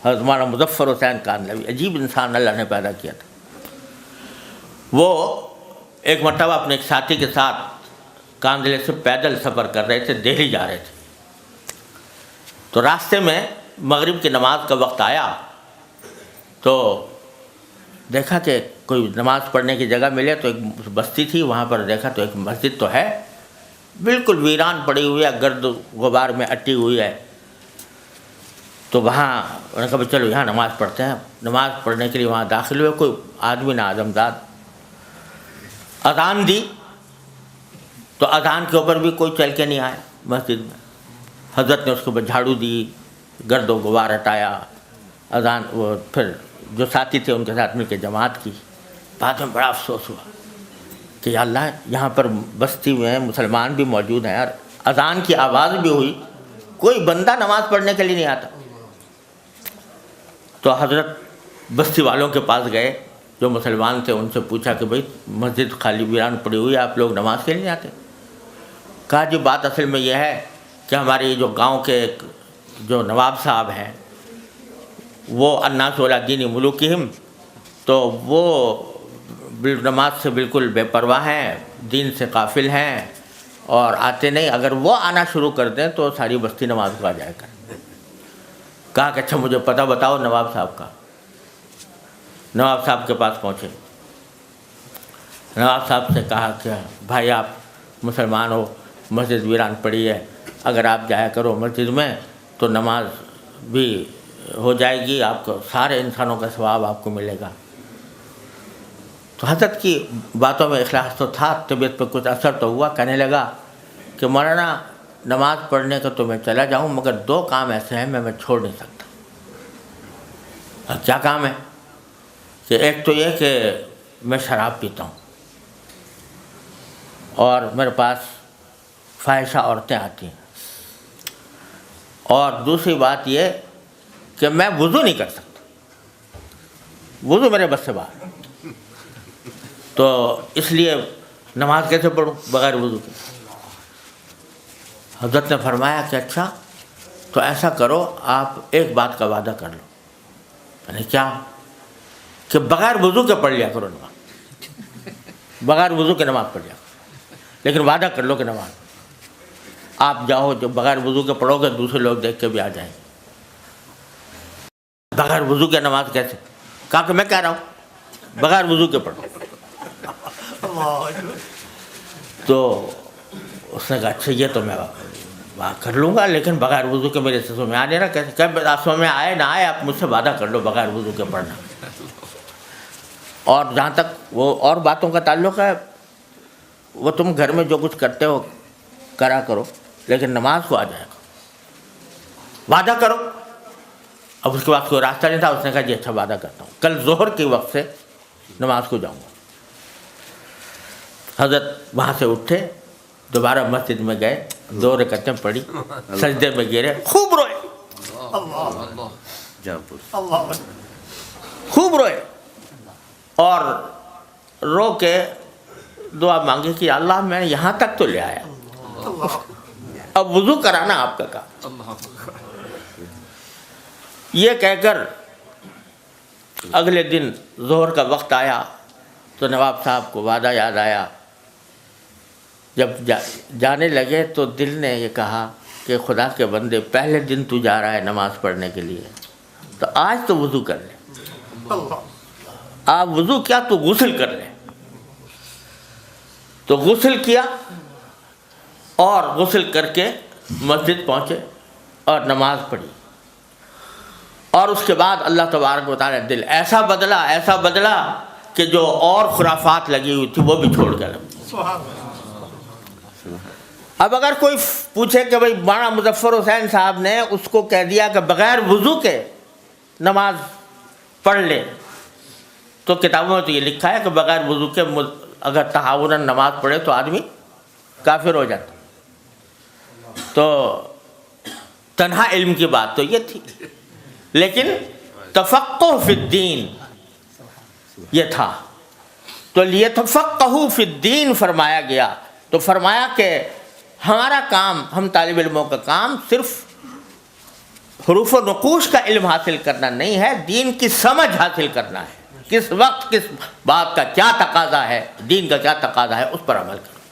حضرت مولانا مظفر حسین کاندھلوی، عجیب انسان اللہ نے پیدا کیا تھا۔ وہ ایک مرتبہ اپنے ایک ساتھی کے ساتھ کاندھلے سے پیدل سفر کر رہے تھے، دہلی جا رہے تھے، تو راستے میں مغرب کی نماز کا وقت آیا تو دیکھا کہ کوئی نماز پڑھنے کی جگہ ملے، تو ایک بستی تھی وہاں پر دیکھا تو ایک مسجد تو ہے بالکل ویران پڑی ہوئی ہے، گرد غبار میں اٹی ہوئی ہے، تو وہاں انہوں نے کہا بھی چلو یہاں نماز پڑھتے ہیں۔ نماز پڑھنے کے لیے وہاں داخل ہوئے، کوئی آدمی نہ آدمزاد، اذان دی تو اذان کے اوپر بھی کوئی چل کے نہیں آیا مسجد میں۔ حضرت نے اس کے اوپر جھاڑو دی، گرد و غبار ہٹایا، اذان وہ پھر جو ساتھی تھے ان کے ساتھ مل کے جماعت کی۔ بعد میں بڑا افسوس ہوا کہ یا اللہ یہاں پر بستی میں مسلمان بھی موجود ہیں اور اذان کی آواز بھی ہوئی، کوئی بندہ نماز پڑھنے کے لیے نہیں آتا۔ تو حضرت بستی والوں کے پاس گئے جو مسلمان تھے، ان سے پوچھا کہ بھئی مسجد خالی ویران پڑی ہوئی ہے، آپ لوگ نماز کے لیے نہیں آتے؟ کہا جی بات اصل میں یہ ہے کہ ہماری جو گاؤں کے جو نواب صاحب ہیں وہ الناس علی دین ملوکہم، تو وہ نماز سے بالکل بے پرواہ ہیں، دین سے غافل ہیں اور آتے نہیں، اگر وہ آنا شروع کر دیں تو ساری بستی نماز کو آ جائے گا۔ کہا کہ اچھا مجھے پتہ بتاؤ نواب صاحب کا۔ نواب صاحب کے پاس پہنچے، نواب صاحب سے کہا کہ بھائی آپ مسلمان ہو، مسجد ویران پڑی ہے، اگر آپ جایا کرو مسجد میں تو نماز بھی ہو جائے گی، آپ کو سارے انسانوں کا ثواب آپ کو ملے گا۔ تو حضرت کی باتوں میں اخلاص تو تھا، طبیعت پہ کچھ اثر تو ہوا، کہنے لگا کہ مولانا نماز پڑھنے کا تو میں چلا جاؤں مگر دو کام ایسے ہیں میں چھوڑ نہیں سکتا۔ کیا کام ہے؟ کہ ایک تو یہ کہ میں شراب پیتا ہوں اور میرے پاس فاحشہ عورتیں آتی ہیں، اور دوسری بات یہ کہ میں وضو نہیں کر سکتا، وضو میرے بس سے باہر، تو اس لیے نماز کیسے پڑھوں بغیر وضو کے؟ حضرت نے فرمایا کہ اچھا تو ایسا کرو، آپ ایک بات کا وعدہ کر لو۔ یعنی کیا؟ کہ بغیر وضو کے پڑھ لیا کرو نماز، بغیر وضو کے نماز پڑھ لیا کرو، لیکن وعدہ کر لو کہ نماز آپ جاؤ جو بغیر وضو کے پڑھو گے دوسرے لوگ دیکھ کے بھی آ جائیں گے۔ بغیر وضو کے نماز کیسے؟ کہا کہ میں کہہ رہا ہوں بغیر وضو کے پڑھو۔ تو اس نے کہا اچھا یہ تو میں کر لوں گا، لیکن بغیر وضو کے میرے سمجھ میں آ نہیں رہا کیسے؟ کہ سمجھ میں آئے نہ آئے آپ مجھ سے وعدہ کر لو بغیر وضو کے پڑھنا۔ اور جہاں تک وہ اور باتوں کا تعلق ہے، وہ تم گھر میں جو کچھ کرتے ہو کرا کرو، لیکن نماز کو آ جائے گا، وعدہ کرو۔ اب اس کے بعد کوئی راستہ نہیں تھا، اس نے کہا جی اچھا وعدہ کرتا ہوں، کل ظہر کے وقت سے نماز کو جاؤں گا۔ حضرت وہاں سے اٹھے، دوبارہ مسجد میں گئے، 2 رکعتیں پڑھی، سجدے میں گرے، خوب روئے، خوب روئے، اور رو کے دعا مانگی کہ اللہ میں یہاں تک تو لے آیا، اب وضو کرانا آپ کا کام۔ یہ کہہ کر اگلے دن ظہر کا وقت آیا تو نواب صاحب کو وعدہ یاد آیا۔ جب جانے لگے تو دل نے یہ کہا کہ خدا کے بندے پہلے دن تو جا رہا ہے نماز پڑھنے کے لیے، تو آج تو وضو کر لے، آپ وضو کیا تو غسل کر لے۔ تو غسل کیا اور غسل کر کے مسجد پہنچے اور نماز پڑھی، اور اس کے بعد اللہ تبارک و تعالیٰ دل ایسا بدلا کہ جو اور خرافات لگی ہوئی تھی وہ بھی چھوڑ کر۔ اب اگر کوئی پوچھے کہ بھئی مولانا مظفر حسین صاحب نے اس کو کہہ دیا کہ بغیر وضو کے نماز پڑھ لے، تو کتابوں میں تو یہ لکھا ہے کہ بغیر وضو کے اگر تہاوناً نماز پڑھے تو آدمی کافر ہو جاتا۔ تو تنہا علم کی بات تو یہ تھی، لیکن تفقہ فی الدین یہ تھا، تو لیتفقہوا فی الدین فرمایا گیا۔ تو فرمایا کہ ہمارا کام، ہم طالب علموں کا کام صرف حروف و نقوش کا علم حاصل کرنا نہیں ہے، دین کی سمجھ حاصل کرنا ہے، کس وقت کس بات کا کیا تقاضا ہے، دین کا کیا تقاضا ہے، اس پر عمل کرنا۔